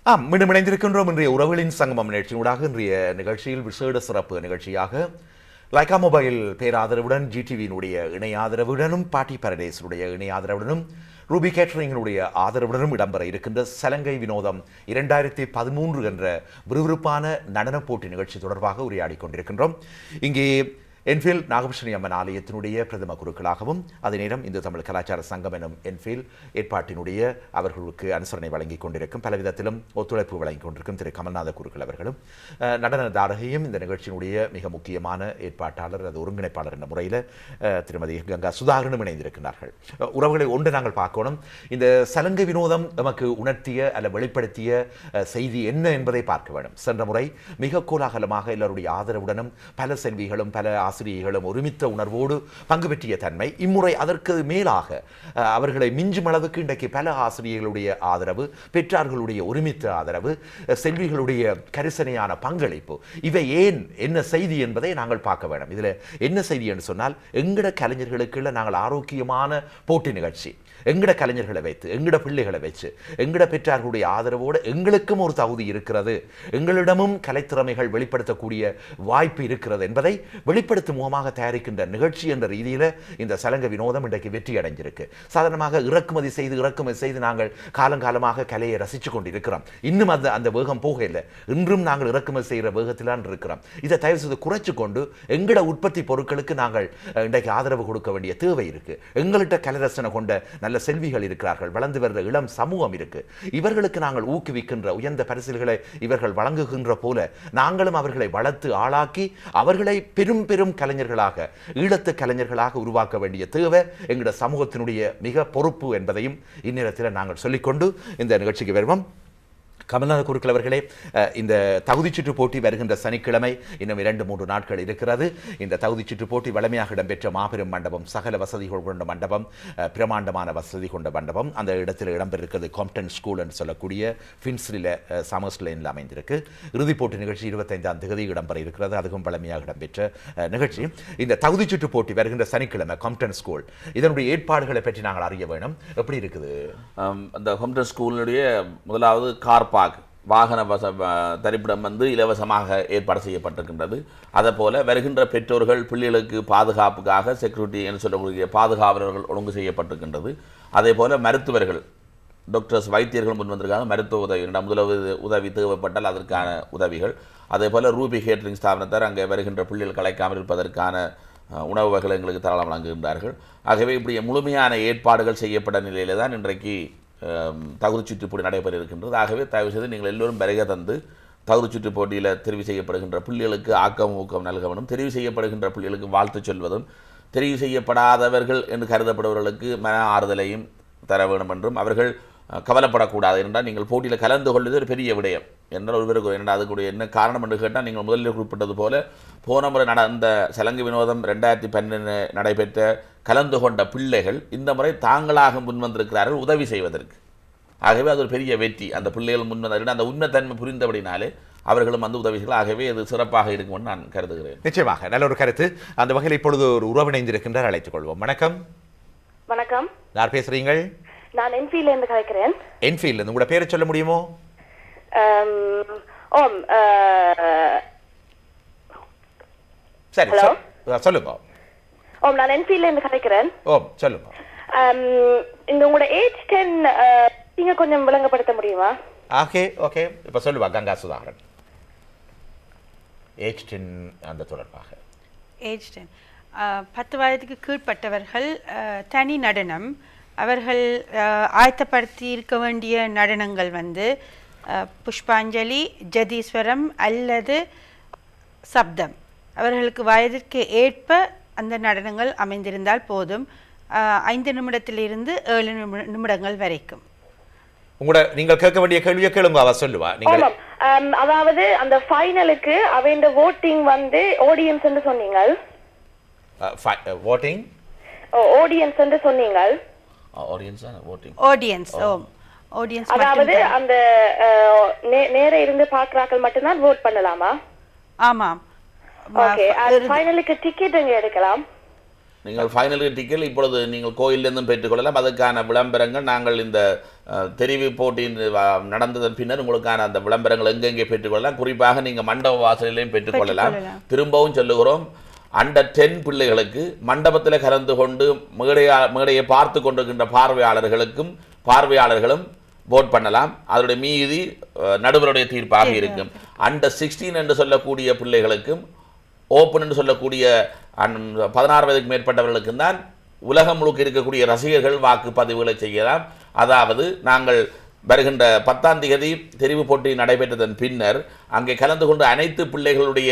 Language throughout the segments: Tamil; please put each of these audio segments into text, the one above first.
மீண்டும் இணைந்திருக்கின்றோம். இன்றைய உறவுகளின் சங்கமம் நிகழ்ச்சியூடாக இன்றைய நிகழ்ச்சியில் விசேட சிறப்பு நிகழ்ச்சியாக லைகா மொபைல் பேராதரவுடன் ஜிடிவியினுடைய இணை ஆதரவுடனும் பாட்டி பரடேசனுடைய இணை ஆதரவுடனும் ரூபி கேட்டரிங்கினுடைய ஆதரவுடனும் இடம்பெற இருக்கின்ற சலங்கை வினோதம் 2013 என்ற விறுவிறுப்பான நடன போட்டி நிகழ்ச்சி தொடர்பாக உரையாடிக் கொண்டிருக்கின்றோம். இங்கே என்ஃபீல் நாகபூஷணி அம்மன் ஆலயத்தினுடைய பிரதம குருக்களாகவும் அதே நேரம் இந்து தமிழ் கலாச்சார சங்கம் எனும் என்ஃபீல் ஏற்பாட்டினுடைய அவர்களுக்கு அனுசரணை வழங்கிக் கொண்டிருக்கும் பலவிதத்திலும் ஒத்துழைப்பு வழங்கிக் கொண்டிருக்கும் திரு கமல்நாத குருக்கள் அவர்களும் நடன தாரகையும் இந்த நிகழ்ச்சியினுடைய மிக முக்கியமான ஏற்பாட்டாளர் அது ஒருங்கிணைப்பாளர் என்ற முறையில் திருமதி கங்கா சுதாகரனும் இணைந்திருக்கிறார்கள். உறவுகளை ஒன்று நாங்கள் பார்க்கணும். இந்த சலங்கை வினோதம் நமக்கு உணர்த்திய அல்ல வெளிப்படுத்திய செய்தி என்ன என்பதை பார்க்க வேண்டும். சென்ற முறை மிக கோலாகலமாக எல்லோருடைய ஆதரவுடனும் பல செல்விகளும் பல ஆசிரியர்களும் ஒருமித்த உணர்வோடு பங்கு பெற்றிய தன்மை இம்முறை அதற்கு மேலாக அவர்களை மிஞ்சும் அளவுக்கு இன்றைக்கு பல ஆசிரியர்களுடைய ஆதரவு, பெற்றார்களுடைய ஒருமித்த ஆதரவு, செல்விகளுடைய கரிசனையான பங்களிப்பு, இவை ஏன் என்ன செய்தி என்பதை நாங்கள் பார்க்க வேண்டும். இதில் என்ன செய்தி என்று சொன்னால், எங்கட கலைஞர்களுக்குள்ள நாங்கள் ஆரோக்கியமான போட்டி நிகழ்ச்சி எங்கட கலைஞர்களை வைத்து எங்கட பிள்ளைகளை வச்சு எங்கட பெற்றார்களுடைய ஆதரவோடு எங்களுக்கும் ஒரு தகுதி இருக்கிறது, எங்களிடமும் கலைத்திறமைகள் வெளிப்படுத்தக்கூடிய வாய்ப்பு இருக்கிறது என்பதை வெளிப்படுத்தும் முகமாக தயாரிக்கின்ற நிகழ்ச்சி என்ற ரீதியில் இந்த சலங்கை வினோதம் இன்றைக்கு வெற்றி அடைஞ்சிருக்கு. சாதாரணமாக இறக்குமதி செய்து நாங்கள் காலங்காலமாக கலையை ரசித்து கொண்டிருக்கிறோம். இன்னும் அந்த வேகம் போக இல்லை. இன்றும் நாங்கள் இறக்குமதி செய்கிற வேகத்திலான் இருக்கிறோம். இதை தயவு செய்து குறைச்சு கொண்டு எங்கட உற்பத்தி பொருட்களுக்கு நாங்கள் இன்றைக்கு ஆதரவு கொடுக்க வேண்டிய தேவை இருக்கு. எங்கள்கிட்ட கலைரசனை கொண்ட நல்ல செல்விகள் இருக்கிறார்கள், வளர்ந்து வருகிற இளம் சமூகம் இருக்கு. இவர்களுக்கு நாங்கள் ஊக்குவிக்கின்ற உயர்ந்த பரிசுகளை இவர்கள் வழங்குகின்ற போல நாங்களும் அவர்களை வளர்த்து ஆளாக்கி அவர்களை பெரும் பெரும் கலைஞர்களாக ஈழத்து கலைஞர்களாக உருவாக்க வேண்டிய தேவை எங்களுடைய சமூகத்தினுடைய மிக பொறுப்பு என்பதையும் இந்நேரத்தில் நாங்கள் சொல்லிக்கொண்டு இந்த நிகழ்ச்சிக்கு வருவோம். கமல்நாத குருக்கள் அவர்களே, இந்த தகுதிச்சுற்று போட்டி வருகின்ற சனிக்கிழமை இன்னும் 2-3 நாட்கள் இருக்கிறது. இந்த தகுதிச்சுற்று போட்டி வளமையாக இடம்பெற்ற மாபெரும் மண்டபம், சகல வசதிகள் கொண்ட மண்டபம், பிரமாண்டமான வசதி கொண்ட மண்டபம். அந்த இடத்தில் இடம்பெற்றிருக்கிறது காம்ப்டன் ஸ்கூல் என்று சொல்லக்கூடிய ஃபின்ஸ்லில் சமர்ஸ் லைனில் அமைந்திருக்கு. இறுதிப் போட்டி நிகழ்ச்சி 25ஆம் தேதி இடம்பெற இருக்கிறது. அதுவும் வளமையாக இடம்பெற்ற நிகழ்ச்சி. இந்த தகுதிச்சுற்று போட்டி வருகின்ற சனிக்கிழமை காம்ப்டன் ஸ்கூல், இதனுடைய ஏற்பாடுகளை பற்றி நாங்கள் அறிய வேணும். எப்படி இருக்குது? அந்த காம்ப்டன் ஸ்கூலுடைய முதலாவது கார் வாகன தரிப்பிடம் இலவசமாக ஏற்பாடு செய்யப்பட்டிருக்கின்றது. அதே போல வருகின்ற பெற்றோர்கள் பிள்ளைகளுக்கு பாதுகாப்புக்காக செக்யூரிட்டி என்று சொல்லக்கூடிய பாதுகாவலர்கள் ஒழுங்கு செய்யப்பட்டிருக்கின்றது. அதே போல மருத்துவர்கள், டாக்டர்ஸ், வைத்தியர்கள் முன் வந்திருக்காங்க. மருத்துவ உதவி, முதலுதவி உதவி தேவைப்பட்டால் அதற்கான உதவிகள். அதே போல ரூபி கேட்டரிங் ஸ்தாபனத்தார் அங்கே வருகின்ற பிள்ளைகள் கலைக்காமல் இருப்பதற்கான உணவு வகைகள் எங்களுக்கு தாராளம் வழங்குகின்றார்கள். ஆகவே இப்படி முழுமையான ஏற்பாடுகள் செய்யப்பட்ட நிலையில தான் இன்றைக்கு தகுதி சுற்று போட்டி நடைபெற இருக்கின்றது. ஆகவே தயவு செய்து நீங்கள் எல்லோரும் வருகை தந்து தகுதி சுற்று போட்டியில் தெரிவு செய்யப்படுகின்ற பிள்ளைகளுக்கு ஆக்கம் ஊக்கம் நல்கவனும், தெரிவு செய்யப்படுகின்ற பிள்ளைகளுக்கு வாழ்த்து சொல்வதும், தெரிவு செய்யப்படாதவர்கள் என்று கருதப்படுபவர்களுக்கு மன ஆறுதலையும் தர வேண்டும் என்றும், அவர்கள் கவலைப்படக்கூடாது என்றால் நீங்கள் போட்டியில் கலந்து கொள்வது ஒரு பெரிய விடயம் என்றால் ஒருவருக்கு என்ன அதுக்குடைய என்ன காரணம் என்று கேட்டால், நீங்கள் முதலில் குறிப்பிட்டது போல போன முறை நடந்த சலங்கை வினோதம் 2012 நடைபெற்ற கலந்து கொண்ட பிள்ளைகள் இந்த முறை தாங்களாக முன்வந்திருக்கிறார்கள் உதவி செய்வதற்கு. ஆகவே அது ஒரு பெரிய வெற்றி. அந்த பிள்ளைகள் முன்வந்த அந்த உண்மைத்தன்மை புரிந்தபடினாலே அவர்களும் வந்து உதவிகள். ஆகவே அது சிறப்பாக இருக்கும் என்று நான் கருதுகிறேன். நிச்சயமாக நல்ல ஒரு கருத்து. அந்த வகையில் இப்பொழுது ஒரு உறவிணைந்திருக்கின்றார், அழைத்துக் கொள்வோம். வணக்கம். வணக்கம். யார் பேசுறீங்கள்? நான் என்ஃபீல்ட்ல இருந்து கலைக்கிறேன். என்ஃபீல்ட், உங்களோட பேரை சொல்ல முடியுமோ? சரி, சொல்லுங்க. நான் என்ஃபீல்ட்ல இருந்து கலைக்கிறேன். சொல்லுங்க. இந்த உங்களோட ஏஜ் 10 நீங்க கொஞ்சம் விளங்கப்படுத்த முடியுமா? ஓகே. இப்ப சொல்லுவா கங்கா சுதாகரன். ஏஜ் 10 அந்த தொடர்பாக. ஏஜ் 10 10 வயதுக்கு கீழ்ப்பட்டவர்கள் தனி நடனம் அவர்கள் ஆயத்தப்படுத்தி இருக்க வேண்டிய நடனங்கள் புஷ்பாஞ்சலி, ஜதீஸ்வரம் அல்லது சப்தம். அவர்களுக்கு வயதிற்கு ஏற்ப அந்த நடனங்கள் அமைந்திருந்தால் போதும். 5 நிமிடத்திலிருந்து 7 நிமிடங்கள் வரைக்கும். நீங்கள் கேட்க வேண்டிய கேள்வியை கேளுங்க, அவ சொல்லுவா. அதாவது அந்த ஃபைனலுக்கு அவன் வோட்டிங் ஆடியன்ஸ் என்று சொன்னீங்க. வோட்டிங் ஆடியன்ஸ் என்று சொன்னீங்க. ஆடியன்ஸ் அதாவது அந்த நேர இருந்து பார்க்கறார்கள் மட்டும்தான் வோட் பண்ணலாமா? ஆமாம். ஓகே. அது ஃபைனலுக்கு டிக்கெட் எங்க எடுக்கலாம்? நீங்கள் ஃபைனல் டிக்கெட் இப்பொழுது நீங்கள் கோயிலிருந்தும் பெற்றுக்கொள்ளலாம். அதுக்கான விளம்பரங்கள் நாங்கள் இந்த தெரிவு போட்டியின் நடந்ததன் பின்னர் உங்களுக்கான அந்த விளம்பரங்கள் எங்கெங்கே பெற்றுக்கொள்ளலாம். குறிப்பாக நீங்கள் மண்டப வாசலிலையும் பெற்றுக்கொள்ளலாம். திரும்பவும் சொல்லுகிறோம், அண்டர் 10 பிள்ளைகளுக்கு மண்டபத்தில் கலந்து கொண்டு மேடையை பார்த்து கொண்டிருக்கின்ற பார்வையாளர்களும் vote பண்ணலாம். அதனுடைய மீதி நடுவருடைய தீர்ப்பாக இருக்கும். அண்டர் 16 என்று சொல்லக்கூடிய பிள்ளைகளுக்கும் ஓப்பன் என்று சொல்லக்கூடிய 16 வயதுக்கு மேற்பட்டவர்களுக்கும் தான் உலகம் முழுக்க இருக்கக்கூடிய ரசிகர்கள் வாக்குப்பதிவுகளை செய்யலாம். அதாவது நாங்கள் வருகின்ற 10ஆம் தேதி தெரிவு போட்டி நடைபெற்றதன் பின்னர் அங்கே கலந்து கொண்ட அனைத்து பிள்ளைகளுடைய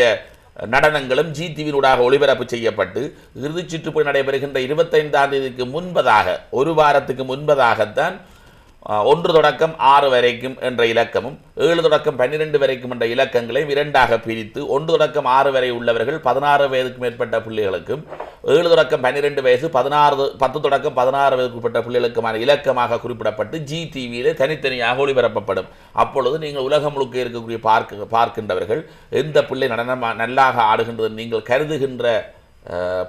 நடனங்களும் ஜிடிவியினூடாக ஒளிபரப்பு செய்யப்பட்டு இறுதிச் சுற்றுப்போய் நடைபெறுகின்ற 25ஆம் தேதிக்கு முன்பதாக ஒரு வாரத்துக்கு முன்பதாகத்தான் 1 தொடக்கம் 6 வரைக்கும் என்ற இலக்கமும் 7 தொடக்கம் 12 வரைக்கும் என்ற இலக்கங்களையும் இரண்டாக பிரித்து 1 தொடக்கம் 6 வரை உள்ளவர்கள் 16 வயதுக்கு மேற்பட்ட பிள்ளைகளுக்கும் 7 தொடக்கம் 12 வயசு 10 தொடக்கம் 16 வயதுக்கு உட்பட்ட பிள்ளைகளுக்குமான இலக்கமாக குறிப்பிடப்பட்டு ஜிடிவியிலே தனித்தனியாக ஒளிபரப்பப்படும். அப்பொழுது நீங்கள் உலகம் முழுக்க இருக்கக்கூடிய பார்க்கின்றவர்கள் எந்த பிள்ளை நடனம் நல்லாக ஆடுகின்றது நீங்கள் கருதுகின்ற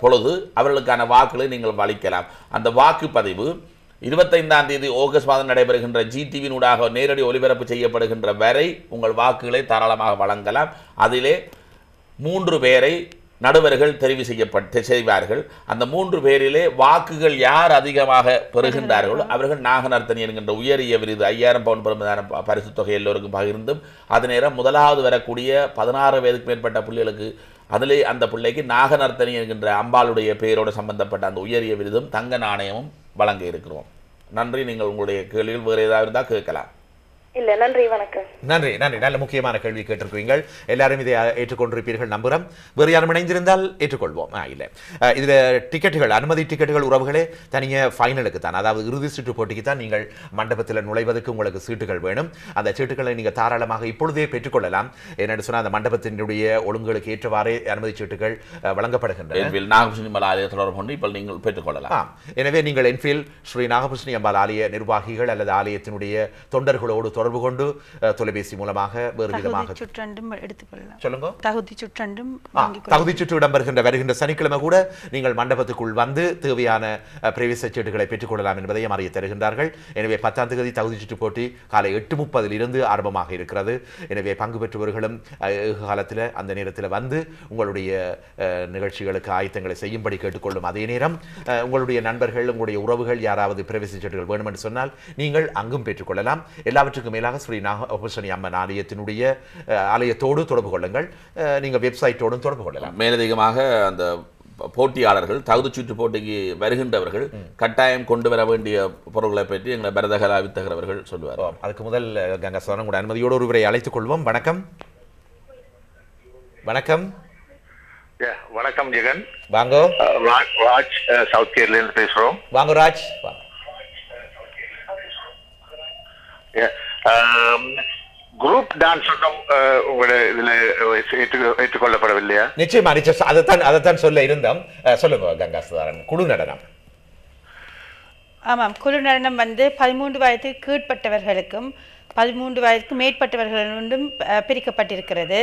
பொழுது அவர்களுக்கான வாக்குகளை நீங்கள் அளிக்கலாம். அந்த வாக்குப்பதிவு 25ஆம் தேதி ஆகஸ்ட் மாதம் நடைபெறுகின்ற ஜிடிவியினூடாக நேரடி ஒளிபரப்பு செய்யப்படுகின்ற வரை உங்கள் வாக்குகளை தாராளமாக வழங்கலாம். அதிலே 3 பேரை நடுவர்கள் தெரிவு செய்வார்கள். அந்த 3 பேரிலே வாக்குகள் யார் அதிகமாக பெறுகின்றார்களோ அவர்கள் நாகநர்த்தனி என்கின்ற உயரிய விருது 5000 பவுண்ட் பெறும் பரிசு தொகை எல்லோருக்கும் பகிர்ந்தும் அது நேரம் முதலாவது வரக்கூடிய 16 வயதுக்கு மேற்பட்ட பிள்ளைகளுக்கு அதிலே அந்த பிள்ளைக்கு நாகநர்த்தனி என்கின்ற அம்பாளுடைய பெயரோடு சம்பந்தப்பட்ட அந்த உயரிய விருதும் தங்க நாணயமும் வழங்க இருக்கிறோம். நன்றி. நீங்கள் உங்களுடைய கேள்விகள் வேறு ஏதாவது இருந்தால் கேட்கலாம். இல்ல, நன்றி, வணக்கம். நன்றி. நல்ல முக்கியமான கேள்வி கேட்டிருக்கீங்கள். எல்லாரும் இதை ஏற்றுக்கொண்டிருப்பீர்கள் நம்புகிறோம். வேறு யாரும் இணைந்திருந்தால் ஏற்றுக்கொள்வோம். இல்லை, இதில் டிக்கெட்டுகள், அனுமதி டிக்கெட்டுகள் உறவுகளே தனியாக ஃபைனலுக்கு தான், அதாவது இறுதி சீட்டு போட்டிக்கு தான் நீங்கள் மண்டபத்தில் நுழைவதற்கு உங்களுக்கு சீட்டுகள் வேணும். அந்த சீட்டுகளை நீங்கள் தாராளமாக இப்பொழுதே பெற்றுக்கொள்ளலாம். என்னென்னு சொன்னால் அந்த மண்டபத்தினுடைய ஒழுங்குகளுக்கு ஏற்றவாறே அனுமதி சீட்டுகள் வழங்கப்படுகின்றன. நாகபூஷணி அம்பாள் ஆலய தொடர்பு கொண்டு இப்போ நீங்கள் பெற்றுக்கொள்ளலாம். எனவே நீங்கள் என்ஃபீல்ட் ஸ்ரீ நாகபூஷணி அம்பாள் ஆலய நிர்வாகிகள் அல்லது ஆலயத்தினுடைய தொண்டர்களோடு தொடர்பு கொண்டு தொலைபேசி மூலமாக வேறு விதமாக சொல்லுங்க. தகுதி சுற்று வருகின்ற சனிக்கிழமை கூட நீங்கள் மண்டபத்துக்குள் வந்து தேவையான பிரவேச சீட்டுகளை பெற்றுக் கொள்ளலாம் என்பதையும் அறிய தருகின்றார்கள். எனவே 10ஆம் தேதி தகுதி சுற்று போட்டி காலை 8:30 ஆரம்பமாக இருக்கிறது. எனவே பங்கு பெற்றவர்களும் காலத்தில் அந்த நேரத்தில் வந்து உங்களுடைய நிகழ்ச்சிகளுக்கு ஆயத்தங்களை செய்யும்படி கேட்டுக்கொள்ளும். அதே நேரம் உங்களுடைய நண்பர்கள், உங்களுடைய உறவுகள் யாராவது பிரவேச சீட்டுகள் வேணும் என்று சொன்னால் நீங்கள் அங்கும் பெற்றுக்கொள்ளலாம். எல்லாவற்றுக்கும் மேலாக ஸ்ரீ நாகபூஷணி அம்மன் ஆலயத்தினுடைய ஆலயத்தோடு தொடர்பு கொள்ளுங்கள். நீங்கள் வெப்சைட்டோடும் தொடர்பு கொள்ளலாம். மேலதிகமாக அந்த போட்டியாளர்கள் தகுதி சுற்று போட்டிக்கு வருகின்றவர்கள் கட்டாயம் கொண்டு வர வேண்டிய பொருட்களை பற்றி எங்களை பரதகலா வித்தகர் அவர்கள் சொல்லுவார். அதுக்கு முதல் கங்கா சரணம் கூட அனுமதியோடு ஒருவரை அழைத்துக் கொள்வோம். வணக்கம். வணக்கம். வணக்கம் ஜெகன். வாங்கோ. ராஜ் சவுத் கேரளால பேசுறோம். வாங்க ராஜ். குரூப் டான்ஸ் உங்களுடைய இதுல ஏற்றுக்கொள்ளப்படவில்லையா? நிச்சயமா, அதைத்தான் சொல்ல இருந்தோம். சொல்லுங்க கங்கா சுதாரன். குழு நடனம். ஆமாம், குழு நடனம் 13 வயதுக்கு கீழ்ப்பட்டவர்களுக்கும் 13 வயதுக்கு மேற்பட்டவர்களும் பிரிக்கப்பட்டிருக்கிறது.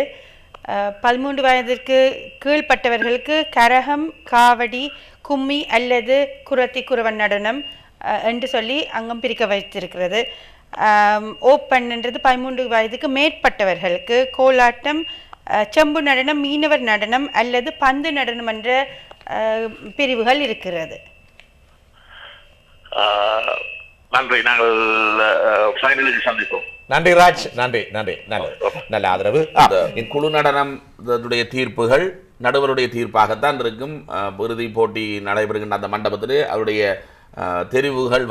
13 வயதிற்கு கீழ்ப்பட்டவர்களுக்கு கரகம், காவடி, கும்மி அல்லது குரத்தி குரவன் நடனம் என்று சொல்லி அங்கம் பிரிக்க வைத்திருக்கிறது. ஓப்பன்ன்றது 13 வயதுக்கு மேற்பட்டவர்களுக்கு கோலாட்டம், செம்பு நடனம், மீனவர் நடனம் அல்லது பந்து நடனம் என்ற பிரிவுகள் இருக்கிறது. நன்றி. நாங்கள் ஃபைனலுக்கு சந்திப்போம். நன்றி ராஜ். நன்றி. நல்ல ஆதரவு. குழு நடனம் தீர்ப்புகள் நடுவருடைய தீர்ப்பாகத்தான் இருக்கும். இறுதி போட்டி நடைபெறுகின்ற அந்த மண்டபத்திலே அவருடைய தெரிவுகள்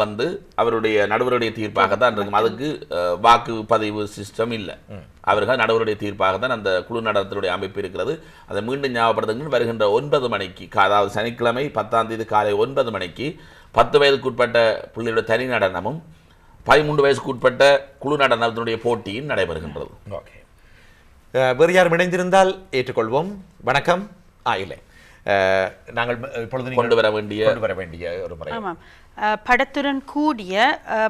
அவருடைய நடுவருடைய தீர்ப்பாக தான் இருக்கும். அதுக்கு வாக்குப்பதிவு சிஸ்டம் இல்லை. அவர்கள் நடுவருடைய தீர்ப்பாக தான் அந்த குழு நடனத்தினுடைய அமைப்பு இருக்கிறது. அதை மீண்டும் ஞாபகப்படுத்துங்கள். வருகின்ற 9 மணிக்கு, அதாவது சனிக்கிழமை 10ஆம் தேதி காலை 9 மணிக்கு 10 வயதுக்கு உட்பட்ட பிள்ளைகளுடைய தனி நடனமும் 13 வயதுக்கு உட்பட்ட குழு நடனத்தினுடைய போட்டியும் நடைபெறுகின்றது. ஓகே, வேறு யாரும் இணைந்திருந்தால் ஏற்றுக்கொள்வோம். வணக்கம். இல்லை, நாங்கள் இப்பொழுது கொண்டு வர வேண்டிய ஒரு முறை. ஆமாம், படத்துடன் கூடிய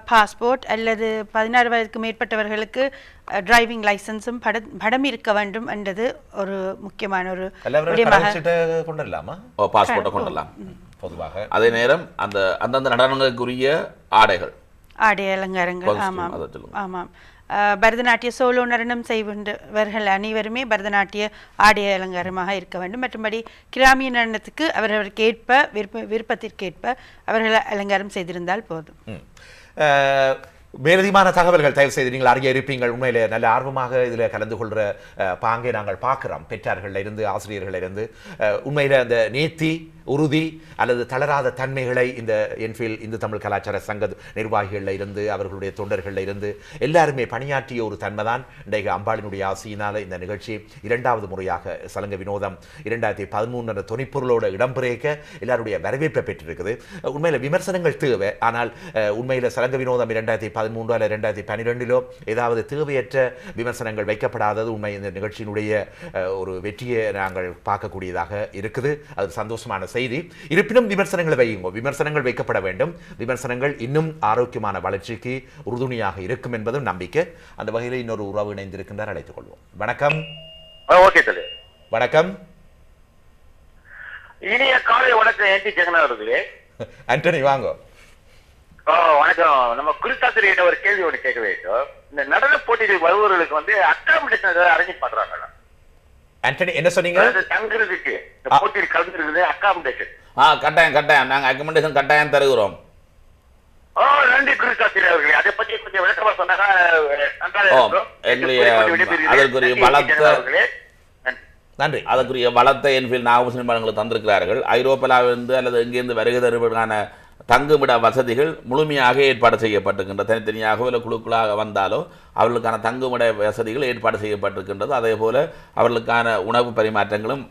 பாஸ்போர்ட் அல்லது 16 வயதுக்கு மேற்பட்டவர்களுக்கு டிரைவிங் லைசன்ஸும் படம் இருக்க வேண்டும் என்றது ஒரு முக்கியமான ஒரு கொண்டுலாமா? பாஸ்போர்ட்டை கொண்டுலாம். பொதுவாக அதே நேரம் அந்தந்த நடனங்களுக்குரிய ஆடைகள் ஆடை அலங்காரங்கள். Costume, ஆமாம் அதை சொல்லுங்க. ஆமாம். பரதநாட்டிய சோலோ நடனம் செய்கின்றவர்கள் அனைவருமே பரதநாட்டிய ஆடை அலங்காரமாக இருக்க வேண்டும். மற்றபடி கிராமிய நடனத்துக்கு அவரவருக்கு ஏற்ப விருப்பத்திற்கேற்ப அவர்கள் அலங்காரம் செய்திருந்தால் போதும். மேலதிகமான தகவல்கள் தயவு செய்து நீங்கள் அறிய இருப்பீங்கள். உண்மையிலே நல்ல ஆர்வமாக இதில் கலந்து கொள்கிற பாங்கை நாங்கள் பார்க்கிறோம். பெற்றார்களில் இருந்து ஆசிரியர்களில் இருந்து உண்மையில் அந்த நேர்த்தி உறுதி அல்லது தளராத தன்மைகளை இந்த என்ஃபீல்ட் இந்து தமிழ் கலாச்சார சங்க நிர்வாகிகளில் இருந்து அவர்களுடைய தொண்டர்களில் இருந்து எல்லாருமே பணியாற்றிய ஒரு தன்மை தான் இன்றைக்கு அம்பாளினுடைய ஆசையினால் இந்த நிகழ்ச்சி 2வது முறையாக சலங்க வினோதம் 2013 என்ற துணைப்பொருளோட இடம்பெறக்க எல்லாருடைய வரவேற்பை பெற்றிருக்குது. உண்மையில் விமர்சனங்கள் தேவை. ஆனால் உண்மையில் சலங்க வினோதம் 2013 அல்லது 2012 ஏதாவது தேவையற்ற விமர்சனங்கள் வைக்கப்படாதது உண்மை இந்த நிகழ்ச்சியினுடைய ஒரு வெற்றியை நாங்கள் பார்க்கக்கூடியதாக இருக்குது. அது சந்தோஷமான செய்தி. இருப்பினும் விமர்சனங்களை வையுங்க. விமர்சனங்கள் வைக்கப்பட வேண்டும். விமர்சனங்கள் இன்னும் ஆரோக்கியமான வளர்ச்சிக்கு உறுதுணையாக இருக்கும் என்பதும் நம்பிக்கை. அந்த வகையில் இன்னொரு உறவு இணைந்திருக்கின்றார், அழைத்துக் கொள்வோம். வணக்கம். ஓகே தலை. வணக்கம். இனிய காலை வணக்கம். ஏன்டி ஜெகனா இருக்குது ஆண்டனி வாங்க. வணக்கம். நம்ம குருசாத்திரிகிட்ட ஒரு கேள்வி ஒன்று கேட்க வேண்டும். இந்த நடன போட்டிகள் வருபவர்களுக்கு வந்து அக்காமடேஷன் ஏதாவது அரேஞ்ச் பண்றாங்களா? ஆண்டனி என்ன சொன்னீங்க? தங்குறதுக்கு இந்த போட்டியில் கலந்துருக்குது அக்காமடேஷன். கட்டாயம் நாங்க அக்கமடேஷன் கட்டாயம் தருகிறோம். நன்றி குருசாத்திரி அவர்களே. அதை பத்தி கொஞ்சம் விளக்கமா சொன்னாங்க. அதற்குரிய வளத்தை நன்றி. அதற்குரிய வளத்தை என்ஃபீல்ட் நாகபூஷணி பலங்களுக்கு தந்திருக்கிறார்கள். ஐரோப்பாவிலிருந்து அல்லது எங்கிருந்து வருகை தருவதற்கான தங்குமிட வசதிகள் முழுமையாக ஏற்பாடு செய்யப்பட்டிருக்கின்ற. தனித்தனியாகவோ இல்லை குழுக்களாக வந்தாலோ அவர்களுக்கான தங்குமிட வசதிகள் ஏற்பாடு செய்யப்பட்டிருக்கின்றது. அதே போல அவர்களுக்கான உணவு பரிமாற்றங்களும்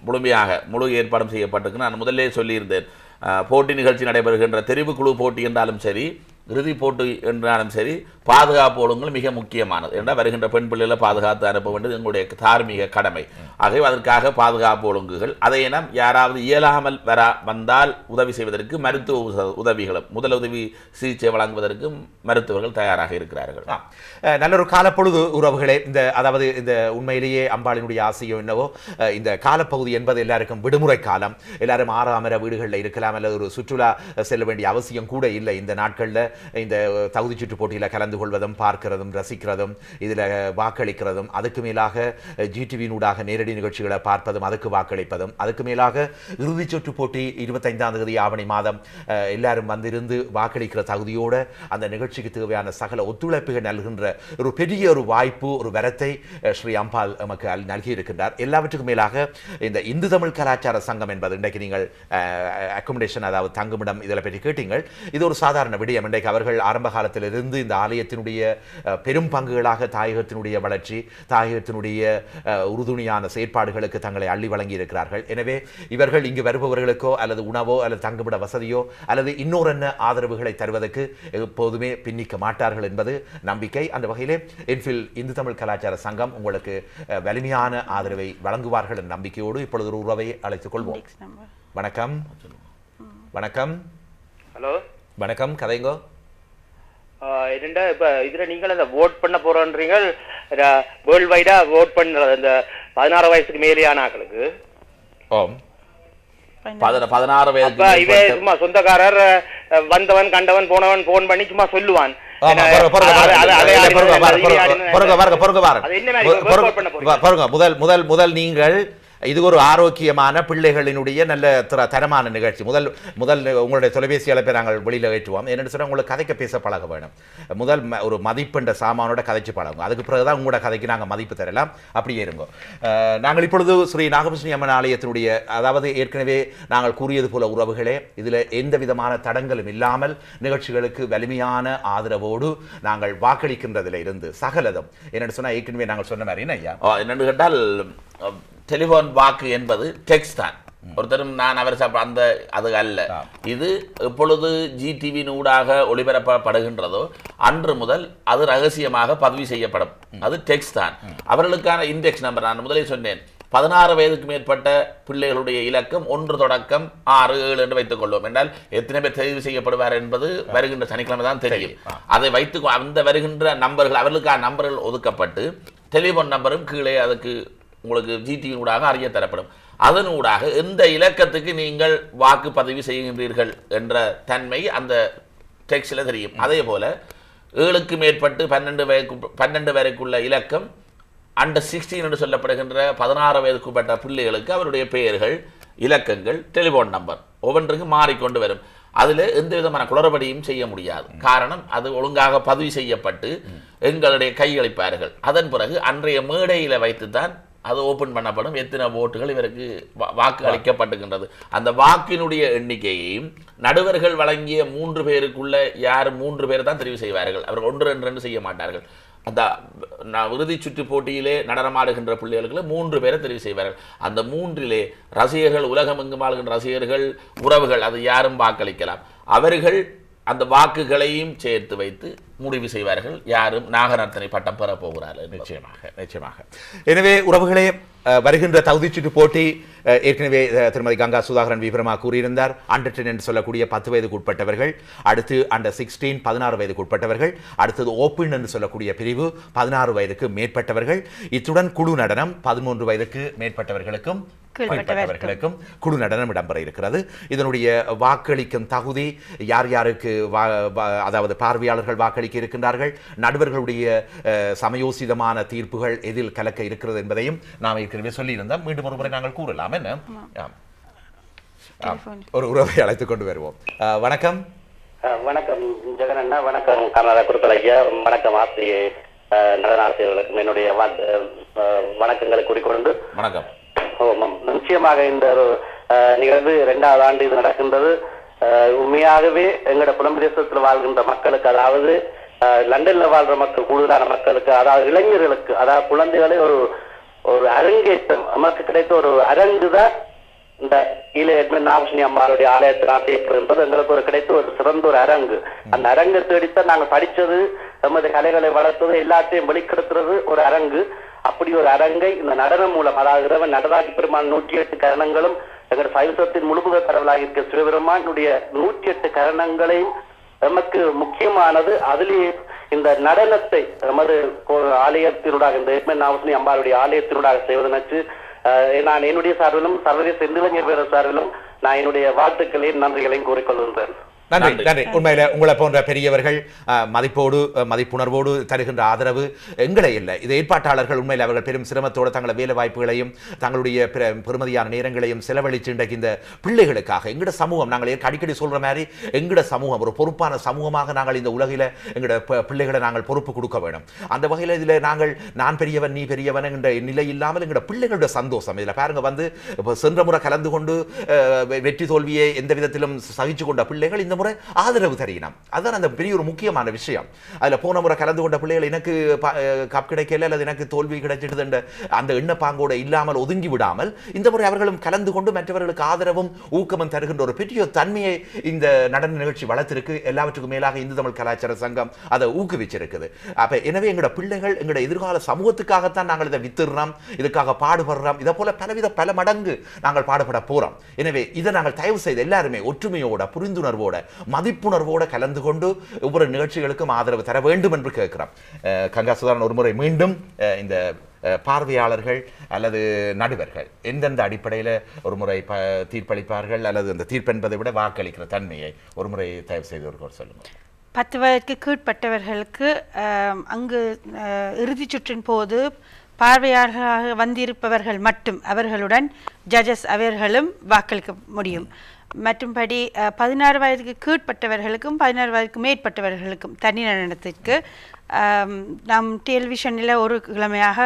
முழு ஏற்பாடும் செய்யப்பட்டிருக்கு. நான் முதலே சொல்லியிருந்தேன், போட்டி நிகழ்ச்சி நடைபெறுகின்ற தெரிவுக்குழு போட்டி என்றாலும் சரி, இறுதி போட்டி என்றாலும் சரி, பாதுகாப்பு ஒழுங்குகள் மிக முக்கியமானது. என்றால் வருகின்ற பெண் பிள்ளைகளை பாதுகாத்து அனுப்ப வேண்டியது எங்களுடைய தார்மீக கடமை. ஆகவே அதற்காக பாதுகாப்பு ஒழுங்குகள். அதை நாம் யாராவது இயலாமல் வந்தால் உதவி செய்வதற்கு மருத்துவ உதவிகளும் முதலுதவி சிகிச்சை வழங்குவதற்கு மருத்துவர்கள் தயாராக இருக்கிறார்கள். நல்ல ஒரு காலப்பொழுது உறவுகளே. அதாவது இந்த உண்மையிலேயே அம்பாளினுடைய ஆசையோ என்னவோ, இந்த காலப்பகுதி என்பது எல்லாருக்கும் விடுமுறை காலம். எல்லாரும் ஆறாமர வீடுகளில் இருக்கலாம், அல்லது ஒரு சுற்றுலா செல்ல வேண்டிய அவசியம் கூட இல்லை. இந்த நாட்களில் இந்த தகுதி சுற்று போட்டியில் கலந்து கொள்வதும் பார்க்கிறதும் ரசிக்கிறதும் இதில் வாக்களிக்கிறதும், அதுக்கு மேலாக ஜிடிவியினூடாக நேரடி நிகழ்ச்சிகளை பார்ப்பதும் அதுக்கு வாக்களிப்பதும், அதுக்கு மேலாக இறுதி சுற்று போட்டி 25ஆம் தேதி ஆவணி மாதம் எல்லாரும் வந்திருந்து வாக்களிக்கிற தகுதியோடு அந்த நிகழ்ச்சிக்கு தேவையான சகல ஒத்துழைப்புகள் நல்கின்ற ஒரு பெரிய ஒரு வாய்ப்பு, ஒரு வரத்தை ஸ்ரீ அம்பாள் நமக்கு நல்கி இருக்கின்றார். எல்லாவற்றுக்கும் மேலாக இந்த இந்து தமிழ் கலாச்சார சங்கம் என்பது இன்றைக்கு நீங்கள் அக்கமடேஷன் அதாவது தங்குமிடம் இதில் பற்றி கேட்டீங்கள். இது ஒரு சாதாரண விடயம். இன்றைக்கு அவர்கள் ஆரம்ப காலத்திலிருந்து இந்த ஆலயத்தினுடைய பெரும் பங்குகளாக தாயகத்தினுடைய வளர்ச்சி, தாயகத்தினுடைய உறுதுணையான செயற்பாடுகளுக்கு தங்களை அள்ளி வழங்கி இருக்கிறார்கள். எனவே இவர்கள் இங்கு வருபவர்களுக்கோ அல்லது உணவோ அல்லது தங்குமிட வசதியோ அல்லது இன்னொரு ஆதரவுகளை தருவதற்கு எப்போதுமே பின்னிக்க மாட்டார்கள் என்பது நம்பிக்கை. அந்த வகையிலே என்ஃபீல்ட் இந்து தமிழ் கலாச்சார சங்கம் உங்களுக்கு வலிமையான ஆதரவை வழங்குவார்கள் என்ற நம்பிக்கையோடு இப்பொழுது ஒரு உறவை அழைத்துக் கொள்வோம். வணக்கம். வணக்கம். ஹலோ. வணக்கம். கதைங்கோ. என்னண்டா இப்ப இதுல நீங்கள் அந்த ஓட் பண்ண போறீங்க, வேர்ல்ட் வைடா ஓட் பண்றது இந்த 16 வயசுக்கு மேலேயான ஆட்களுக்கு. 16 வயதுக்கு இவே சும்மா சொந்தக்காரர் வந்தவன் கண்டவன் போனவன் போன் பண்ணி சும்மா சொல்லுவான். முதல் நீங்கள் இது ஒரு ஆரோக்கியமான பிள்ளைகளினுடைய நல்ல தரமான நிகழ்ச்சி. முதல் உங்களுடைய தொலைபேசி அழைப்பை நாங்கள் வெளியில் ஏற்றுவோம். என்னென்னு சொன்னால் உங்களுக்கு கதைக்க பேச பழக வேணும். முதல் ஒரு மதிப்புன்ற சாமானோட கதைச்சு பழகும். அதுக்கு பிறகுதான் உங்களோட கதைக்கு நாங்கள் மதிப்பு தரலாம். அப்படியே இருங்கோ. நாங்கள் இப்பொழுது ஸ்ரீ நாகபூஷணி அம்மன் ஆலயத்தினுடைய, அதாவது ஏற்கனவே நாங்கள் கூறியது போல உறவுகளே, இதில் எந்த விதமான தடங்களும் இல்லாமல் நிகழ்ச்சிகளுக்கு வலிமையான ஆதரவோடு நாங்கள் வாக்களிக்கின்றதில் இருந்து சகலதும் என்னென்னு சொன்னால் ஏற்கனவே நாங்கள் சொன்ன மாதிரி ஐயா என்னென்னு கேட்டால் டெலிபோன் வாக்கு என்பது டெக்ஸ்ட் தான். ஒருத்தரும் நான் அவர் அந்த அது அல்ல. இது எப்பொழுது ஜிடிவி ஊடாக ஒளிபரப்பப்படுகின்றதோ அன்று முதல் அது ரகசியமாக பதிவு செய்யப்படும். அது டெக்ஸ்ட் தான். அவர்களுக்கான இண்டெக்ஸ் நம்பர் நான் முதலே சொன்னேன். 16 வயதுக்கு மேற்பட்ட பிள்ளைகளுடைய இலக்கம் 1 தொடக்கம் 6, 7 என்று வைத்துக் கொள்வோம். என்றால் எத்தனை பேர் தெரிவு செய்யப்படுவார் என்பது வருகின்ற சனிக்கிழமை தான் தெரியும். அதை வைத்து அந்த வருகின்ற நம்பர்கள், அவர்களுக்கான நம்பர்கள் ஒதுக்கப்பட்டு டெலிபோன் நம்பரும் கீழே அதுக்கு உங்களுக்கு ஜிடிவி ஊடாக அறிய தரப்படும். அதனூடாக எந்த இலக்கத்துக்கு நீங்கள் வாக்குப்பதிவு செய்கின்றீர்கள் என்ற தன்மை அந்த டெக்ஸ்டில் தெரியும். அதே போல 7க்கு மேற்பட்டு 12 வரைக்குள்ள இலக்கம் அண்டர் 16 என்று சொல்லப்படுகின்ற 16 வயதுக்குட்பட்ட பிள்ளைகளுக்கு அவருடைய பெயர்கள், இலக்கங்கள், டெலிபோன் நம்பர் ஒவ்வொன்றுக்கு மாறிக்கொண்டு வரும். அதில் எந்த விதமான குளறுபடியும் செய்ய முடியாது. காரணம், அது ஒழுங்காக பதிவு செய்யப்பட்டு எங்களுடைய கையளிப்பார்கள். அதன் பிறகு அன்றைய மேடையில் வைத்துத்தான் அது ஓப்பன் பண்ணப்படும். எத்தனை ஓட்டுகள் இவருக்கு வாக்கு அளிக்கப்பட்டுகின்றது, அந்த வாக்கினுடைய எண்ணிக்கையையும் நடுவர்கள் வழங்கிய 3 பேருக்குள்ள யார் 3 பேர் தான் தெரிவு செய்வார்கள். அவர்கள் 1, 2 செய்ய மாட்டார்கள். அந்த இறுதி சுற்று போட்டியிலே நடனமாடுகின்ற பிள்ளைகளுக்கு 3 பேரை தெரிவு செய்வார்கள். அந்த 3லே ரசிகர்கள், உலகமெங்கும் ஆளுகின்ற ரசிகர்கள், உறவுகள், அது யாரும் வாக்களிக்கலாம். அவர்கள் அந்த வாக்குகளையும் சேர்த்து வைத்து முடிவு செய்வார்கள் யாரும் நாகரத்னை பட்டம் பெற போகிறார்கள். நிச்சயமாக. எனவே உறவுகளே, வருகின்ற தகுதிச்சுற்று போட்டி ஏற்கனவே திருமதி கங்கா சுதாகரன் விவரமாக கூறியிருந்தார். அண்டர் 10 என்று சொல்லக்கூடிய 10 வயதுக்கு உட்பட்டவர்கள், அடுத்து அண்டர் 16 16 வயதுக்கு உட்பட்டவர்கள், அடுத்தது ஓப்பன் என்று சொல்லக்கூடிய பிரிவு 16 வயதுக்கு மேற்பட்டவர்கள். இத்துடன் குழு நடனம் 13 வயதுக்கு மேற்பட்டவர்களுக்கும் குழு நடனம் இடம்பெற இருக்கிறது. இதனுடைய வாக்களிக்கும் தகுதி யார் யாருக்கு, அதாவது பார்வையாளர்கள் வாக்களிக்க இருக்கின்றார்கள், நடுவர்களுடைய சமயோசிதமான தீர்ப்புகள் எதில் கலக்க இருக்கிறது என்பதையும் நாம் ஏற்கனவே சொல்லியிருந்தோம். மீண்டும் ஒரு முறை நாங்கள் கூறலாம். என்ன, ஒரு உறவை அழைத்துக் கொண்டு வருவோம். வணக்கம். வணக்கம் ஜெகன் அண்ணா, வணக்கம் கர்நாடக குருக்கள் ஐயா, வணக்கம் ஆசிரியர் நடனாசிரியர்களுக்கும் என்னுடைய வணக்கங்களை கூறிக்கொண்டு. வணக்கம். நிச்சயமாக இந்த நிகழ்வு 2வது ஆண்டு இது நடக்கின்றது. உண்மையாகவே எங்களோட புலம்பிரதேசத்தில் வாழ்கின்ற மக்களுக்கு, அதாவது லண்டன்ல வாழ்ற மக்கள், கூடுதலான மக்களுக்கு, அதாவது இளைஞர்களுக்கு, அதாவது குழந்தைகளே ஒரு அரங்கேற்றம் நமக்கு கிடைத்த ஒரு அரங்குதான் இந்த நாகலட்சுமி அம்மாளுடைய ஆலயத்தில் ஆசைப்படுகின்றது. எங்களுக்கு ஒரு கிடைத்த ஒரு சிறந்த ஒரு அரங்கு. அந்த அரங்கை தேடித்தான் நாங்கள் படித்தது, நமது கலைகளை வளர்த்தது, எல்லாத்தையும் வெளிக்கெடுக்கிறது ஒரு அரங்கு. அப்படி ஒரு அரங்கை இந்த நடனம் மூலம், அதாவது இறைவன் நடராஜ பெருமான் 108 கரணங்களும் எங்கள் சைவத்தின் முழுமுதல் கடவுளாக இருக்க சிவபெருமானுடைய 108 கரணங்களையும் நமக்கு முக்கியமானது. அதிலேயே இந்த நடனத்தை நமது ஆலயத்தினூடாக, இந்த நாகலட்சுமி அம்பாளுடைய ஆலயத்தினூடாக செய்வது நினைச்சு நான் என்னுடைய சார்பிலும் சர்வதேச இந்தியர் பேர சார்பிலும் நான் என்னுடைய வாழ்த்துக்களையும் நன்றிகளையும் கூறிக்கொள்கின்றேன். நன்றி. உண்மையில உங்களை போன்ற பெரியவர்கள் மதிப்போடு மதிப்புணர்வோடு தருகின்ற ஆதரவு எங்களை இல்லை, இது ஏற்பாட்டாளர்கள் உண்மையில் அவர்கள் பெரும் சிரமத்தோடு தங்கள் வேலை வாய்ப்புகளையும் தங்களுடைய பெருமதியான நேரங்களையும் செலவழித்து இன்றைக்கு இந்த பிள்ளைகளுக்காக எங்கட சமூகம், நாங்கள் அடிக்கடி சொல்ற மாதிரி எங்கட சமூகம் ஒரு பொறுப்பான சமூகமாக நாங்கள் இந்த உலகில எங்கட பிள்ளைகளை நாங்கள் பொறுப்பு கொடுக்க வேண்டும். அந்த வகையில் இதில் நாங்கள் நான் பெரியவன் நீ பெரியவன் என்ற நிலை இல்லாமல் எங்கட பிள்ளைகளுடைய சந்தோஷம் இதில் பாருங்க வந்து சென்ற முறை கலந்து கொண்டு வெற்றி தோல்வியை எந்த விதத்திலும் சகிச்சு கொண்ட பிள்ளைகள் இந்த முறை ஆதரவு தருகிறோம். அதுதான் அந்த பெரிய ஒரு முக்கியமான விஷயம். அதுல போன முறை கலந்து கொண்ட பிள்ளைகள் எனக்கு கப் கிடைக்கல அல்லது எனக்கு தோல்வி கிடைச்சிட்டு அந்த எண்ணப்பாங்கோட இல்லாமல் ஒதுங்கி விடாமல் இந்த முறை அவர்களும் கலந்து கொண்டு மற்றவர்களுக்கு ஆதரவும் ஊக்கமும் தருகின்ற ஒரு பெரிய தன்மையை இந்த நடன நிகழ்ச்சி வளர்த்திருக்கு. எல்லாவற்றுக்கும் மேலாக இந்து தமிழ் கலாச்சார சங்கம் அதை ஊக்குவிச்சிருக்குது. அப்ப எனவே எங்களோட பிள்ளைகள் எங்களோட எதிர்கால சமூகத்துக்காகத்தான் நாங்கள் இதை வித்துடுறோம், இதுக்காக பாடுபடுறோம். இதை போல பல மடங்கு நாங்கள் பாடுபட போறோம். எனவே இதை நாங்கள் தயவு செய்து எல்லாருமே ஒற்றுமையோட புரிந்துணர்வோட மதிப்புணர்வோடு கலந்து கொண்டு ஒவ்வொரு நிகழ்ச்சிகளுக்கும் ஆதரவு தர வேண்டும் என்று கேட்கிறோம். கங்கா சுதாகரன், ஒரு முறை மீண்டும் இந்த பார்வையாளர்கள் அல்லது நடுவர்கள் எந்தெந்த அடிப்படையில் ஒரு முறை தீர்ப்பளிப்பார்கள் அல்லது அந்த தீர்ப்பு என்பதை விட வாக்களிக்கிற தன்மையை ஒரு முறை தயவு செய்து ஒரு சொல்லுங்கள். 10 வயதுக்கு கீழ்ப்பட்டவர்களுக்கு அங்கு இறுதிச் சுற்றின் போது பார்வையாளர்களாக வந்திருப்பவர்கள் மட்டும் அவர்களுடன் ஜட்ஜஸ் அவர்களும் வாக்களிக்க முடியும். மற்றும்படி 16 வயதுக்கு கீழ்ப்பட்டவர்களுக்கும் 16 வயதுக்கு மேற்பட்டவர்களுக்கும் தனி நடனத்திற்கு நாம் டெலிவிஷனில் ஒரு கிழமையாக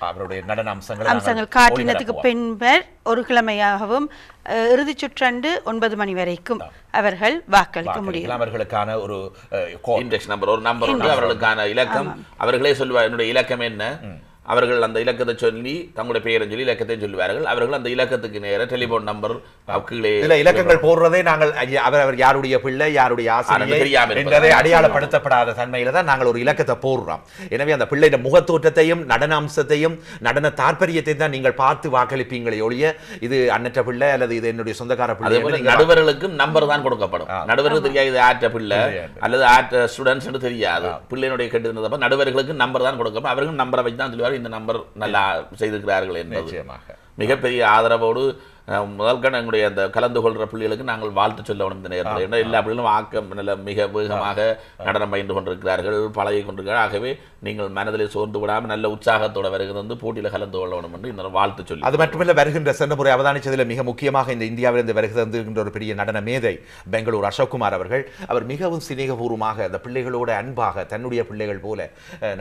அவருடைய நடன அம்சங்கள் காட்டினத்துக்கு பின்பர் ஒரு கிழமையாகவும் இறுதிச் சுற்றண்டு 9 மணி வரைக்கும் அவர்கள் வாக்களிக்க முடியும். அவர்களுக்கான ஒரு இண்டெக்ஸ் நம்பர், ஒரு நம்பர் உண்டு, அவர்களுக்கான இலக்கம் அவர்களே சொல்லுவார். என்னுடைய இலக்கம் என்ன, அவர்கள் அந்த இலக்கத்தை சொல்லி தங்களுடைய பெயரை சொல்லி இலக்கத்தை சொல்லுவார்கள். அவர்கள் அந்த இலக்கத்துக்கு நேர டெலிபோன் நம்பர் இலக்கங்கள் போடுறதே நாங்கள் அவர் யாருடைய பிள்ளை யாருடைய ஆசிரியர் என்பதை அடையாளப்படுத்தப்படாத தன்மையில தான் நாங்கள் ஒரு இலக்கத்தை போடுறோம். எனவே அந்த பிள்ளையின் முகத்தோற்றத்தையும் நடன அம்சத்தையும் நடன தாற்பயத்தையும் தான் நீங்கள் பார்த்து வாக்களிப்பீங்களே ஒழிய இது அன்னற்ற பிள்ளை அல்லது இது என்னுடைய சொந்தக்கார பிள்ளை. நடுவர்களுக்கும் நம்பர் தான் கொடுக்கப்படும். நடுவருக்கு தெரியாது இது ஆற்ற பிள்ளை அல்லது ஆற்ற ஸ்டூடெண்ட்ஸ் தெரியாது. பிள்ளையினுடைய கெட்டு நடுவர்களுக்கு நம்பர் தான் கொடுக்கப்படும். அவர்கள் நம்பரை வச்சு தான் சொல்லுவார்கள் இந்த நம்பர் நல்லா செய்திருக்கிறார்கள் என்பது. நிச்சயமாக மிகப்பெரிய ஆதரவோடு முதல்கண் எங்களுடைய அந்த கலந்து கொள்கிற பிள்ளைகளுக்கு நாங்கள் வாழ்த்து சொல்ல இந்த நேரத்தில் ஏன்னா எல்லா பிள்ளைகளும் ஆக்கம் நல்ல மிக வேகமாக நடனம் பயின்று கொண்டிருக்கிறார்கள் பழகி கொண்டிருக்கிறார்கள் ஆகவே நீங்கள் மனதில் சோர்ந்து விடாமல் நல்ல உற்சாகத்தோட வருகிறது வந்து போட்டியில் கலந்து கொள்ளணும் என்று இந்த வாழ்த்து சொல்லி அது மட்டுமல்ல வருகின்ற சென்ற முறை அவதானித்ததில் மிக முக்கியமாக இந்த இந்தியாவிலிருந்து வருகின்ற ஒரு பெரிய நடன மேதை பெங்களூர் அசோக்குமார் அவர்கள் அவர் மிகவும் சிநேகபூர்வமாக அந்த பிள்ளைகளோட அன்பாக தன்னுடைய பிள்ளைகள் போல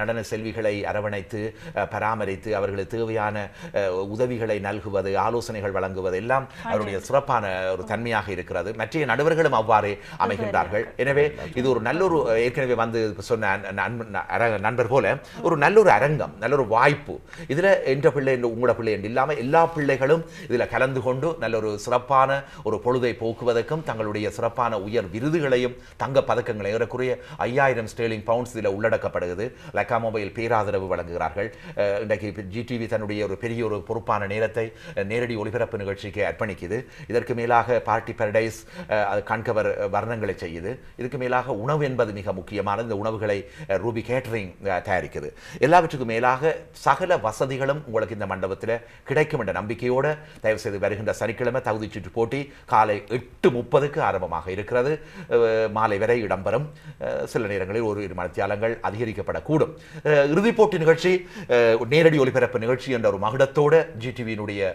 நடன செல்விகளை அரவணைத்து பராமரித்து அவர்களுக்கு தேவையான உதவிகளை நல்குவது ஆலோசனைகள் வழங்குவது எல்லாம் அவருடைய சிறப்பான ஒரு தன்மையாக இருக்கிறது மற்ற நடுவர்களும் அவ்வாறே அமைகின்றார்கள் எனவே இது ஒரு நல்ல ஒரு ஏற்கனவே வந்து சொன்ன நண்பர் போல ஒரு நல்ல ஒரு அரங்கம் நல்ல ஒரு வாய்ப்பு இதுல என்ற பிள்ளை உங்களோட பிள்ளை என்று இல்லாமல் எல்லா பிள்ளைகளும் இதுல கலந்து கொண்டு நல்ல ஒரு சிறப்பான ஒரு பொழுதை போக்குவதற்கும் தங்களுடைய சிறப்பான உயர் விருதுகளையும் தங்க பதக்கங்களையும் ஏறக்குறைய 5000 ஸ்டேர்லிங் பவுண்ட்ஸ் இதில் உள்ளடக்கப்படுகிறது லைக்கா மொபைல் பேராதரவு வழங்குகிறார்கள் இன்றைக்கு ஜிடிவி தன்னுடைய ஒரு பெரிய ஒரு பொறுப்பான நேரத்தை நேரடி ஒளிபரப்பு நிகழ்ச்சிக்கு அர்ப்பணிக்குது இதற்கு மேலாக பார்ட்டி பாரடைஸ் கண்கவர் வர்ணங்களை செய்யுது இதுக்கு மேலாக உணவு என்பது மிக முக்கியமான இந்த உணவுகளை ரூபி கேட்டரிங் தயாரிக்குது எல்லாவற்றுக்கும் மேலாக சகல வசதிகளும் உங்களுக்கு இந்த மண்டபத்தில் கிடைக்கும் என்ற நம்பிக்கையோடு தயவு செய்து வருகின்ற சனிக்கிழமை தகுதி சுற்று போட்டி காலை 8:30 ஆரம்பமாக இருக்கிறது மாலை வரை இடம்பெறும் சில நேரங்களில் ஒரு 2 மணித்தியாலங்கள் அதிகரிக்கப்படக்கூடும் இறுதிப் போட்டி நிகழ்ச்சி நேரடி ஒளிபரப்பு நிகழ்ச்சி என்ற ஒரு மகுடத்தோடு ஜிடிவியினுடைய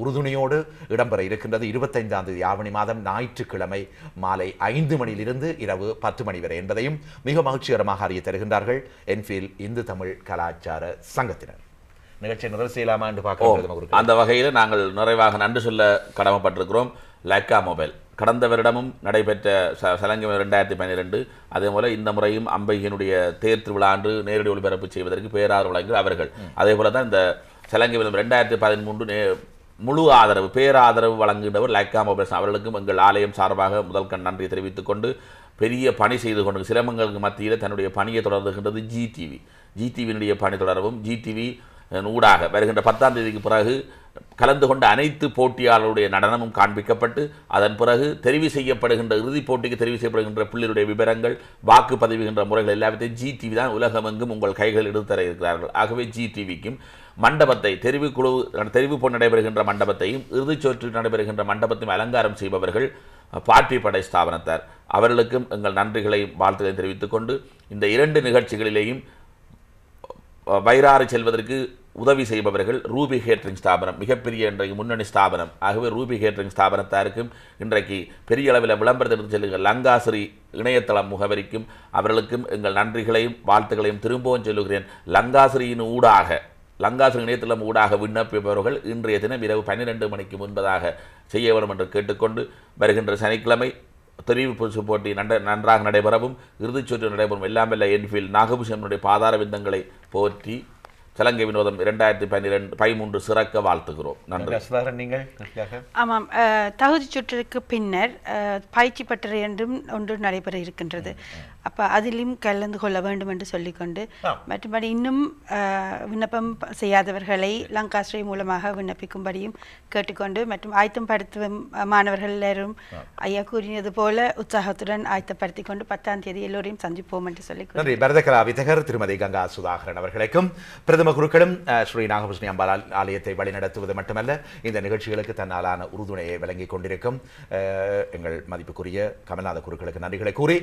உறுதுணையோடு இடம்பெற இருக்கின்றது 25ஆம் தேதி ஆவணி மாதம் ஞாயிற்றுக்கிழமை மாலை 5 மணியிலிருந்து இரவு 10 மணி வரை என்பதையும் மிக மகிழ்ச்சிகரமாக அறிய தருகின்றார்கள் என்ஃபீல்ட் இந்து தமிழ் கலாச்சார சங்கத்தினர் நிகழ்ச்சியை நிறைவு செய்யலாமா என்று பார்க்கிறோம் அந்த வகையில் நாங்கள் நிறைவாக நன்றி சொல்ல கடமைப்பட்டிருக்கிறோம் லைக்கா மொபைல் கடந்த வருடமும் நடைபெற்ற சலங்கை 2012 அதே போல இந்த முறையும் அம்பையினுடைய தேர் திருவிழா ஆண்டு நேரடி ஒளிபரப்பு செய்வதற்கு பேராதரவு வழங்கி அவர்கள் அதே போல தான் இந்த சலங்கை 2013 முழு ஆதரவு பேராதரவு வழங்குகின்றவர் லைக்கா மொபைல்ஸ் அவர்களுக்கும் எங்கள் ஆலயம் சார்பாக முதல் நன்றி தெரிவித்துக் கொண்டு பெரிய பணி செய்து கொண்டு சிரமங்களுக்கு மத்தியில் தன்னுடைய பணியை தொடர்கின்றது ஜிடிவியினுடைய பணி தொடரவும் ஜிடிவி ஊடாக வருகின்ற 10ஆம் தேதிக்கு பிறகு கலந்து கொண்ட அனைத்து போட்டியாளருடைய நடனமும் காண்பிக்கப்பட்டு அதன் பிறகு தெரிவு செய்யப்படுகின்ற இறுதிப் போட்டிக்கு தெரிவு செய்யப்படுகின்ற பிள்ளைகளுடைய விவரங்கள் வாக்குப்பதிவுகின்ற முறைகள் எல்லாத்தையும் ஜிடிவி தான் உலகமெங்கும் உங்கள் கைகள் எடுத்து தர இருக்கிறார்கள் ஆகவே ஜிடிவிக்கும் மண்டபத்தை தெரிவு போல் நடைபெறுகின்ற மண்டபத்தையும் இறுதிச்சோற்றில் நடைபெறுகின்ற மண்டபத்தையும் அலங்காரம் செய்பவர்கள் பார்ட்டி படை ஸ்தாபனத்தார் அவர்களுக்கும் எங்கள் நன்றிகளையும் வாழ்த்துக்களையும் தெரிவித்துக் கொண்டு இந்த 2 நிகழ்ச்சிகளிலேயும் வயிறாறு செல்வதற்கு உதவி செய்பவர்கள் ரூபி கேட்டரிங் ஸ்தாபனம் மிகப்பெரிய இன்றைக்கு முன்னணி ஸ்தாபனம் ஆகவே ரூபி கேட்டரிங் ஸ்தாபனத்தாருக்கும் இன்றைக்கு பெரிய அளவில் விளம்பரத்திற்கு செல்லுகிற லங்காசிரி இணையதளம் முகவரிக்கும் அவர்களுக்கும் எங்கள் நன்றிகளையும் வாழ்த்துக்களையும் திரும்பவும் சொல்லுகிறேன் லங்காசிரியின் ஊடாக லங்காசிரி இணையதளம் ஊடாக விண்ணப்பிப்பவர்கள் இன்றைய தினம் இரவு 12 மணிக்கு முன்பதாக செய்ய வேண்டும் என்று கேட்டுக்கொண்டு வருகின்ற சனிக்கிழமை தெரிவு பரிசு போட்டி நன்றாக நடைபெறவும் இறுதிச் சுற்று நடைபெறும் எல்லாம் வல்ல என்ஃபீல்ட் நாகபூஷனுடைய பாதார விந்தங்களை போற்றி சலங்கை வினோதம் 2013 சிறக்க வாழ்த்துகிறோம் நன்றி நீங்கள் ஆமாம் தகுதி சுற்றுக்கு பின்னர் பயிற்சி பட்டறை என்றும் ஒன்று நடைபெற இருக்கின்றது அப்போ அதிலும் கலந்து கொள்ள வேண்டும் என்று சொல்லிக்கொண்டு மற்றபடி இன்னும் விண்ணப்பம் செய்யாதவர்களை லங்காஸ்ரீ மூலமாக விண்ணப்பிக்கும்படியும் கேட்டுக்கொண்டு மற்றும் ஆயத்தப்படுத்தும் மாணவர்கள் எல்லாரும் ஐயா கூறியது போல உற்சாகத்துடன் ஆயத்தப்படுத்திக் கொண்டு 10ஆம் தேதி எல்லோரையும் சந்திப்போம் என்று சொல்லிக்கொண்டு நன்றி பரதகலா விதகர் திருமதி கங்கா சுதாகரன் அவர்களுக்கும் பிரதம குருக்களும் ஸ்ரீ நாகபூஷணி அம்பாள் ஆலயத்தை வழிநடத்துவது மட்டுமல்ல இந்த நிகழ்ச்சிகளுக்கு தன்னாலான உறுதுணையை வழங்கிக் கொண்டிருக்கும் எங்கள் மதிப்புக்குரிய கமல்நாத குருக்களுக்கு நன்றிகளை கூறி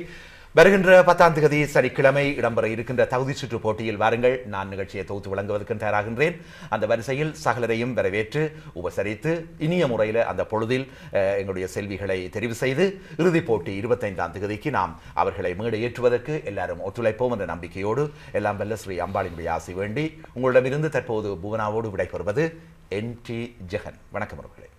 வருகின்ற 10ஆம் தேதி சனிக்கிழமை இடம்பெற இருக்கின்ற தகுதி சுற்று போட்டியில் வாருங்கள் நான் நிகழ்ச்சியை தொகுத்து வழங்குவதற்கு தயாராகின்றேன் அந்த வரிசையில் சகலரையும் வரவேற்று உபசரித்து இனிய முறையில் அந்த பொழுதில் எங்களுடைய செல்விகளை தெரிவு செய்து இறுதிப் போட்டி 25ஆம் தேதிக்கு நாம் அவர்களை மேடையேற்றுவதற்கு எல்லாரும் ஒத்துழைப்போம் என்ற நம்பிக்கையோடு எல்லாம் வல்ல ஸ்ரீ அம்பாளினுடைய ஆசி வேண்டி உங்களிடமிருந்து தற்போது புவனாவோடு விடைபெறுவது NT ஜெகன். வணக்கம் அவர்களே.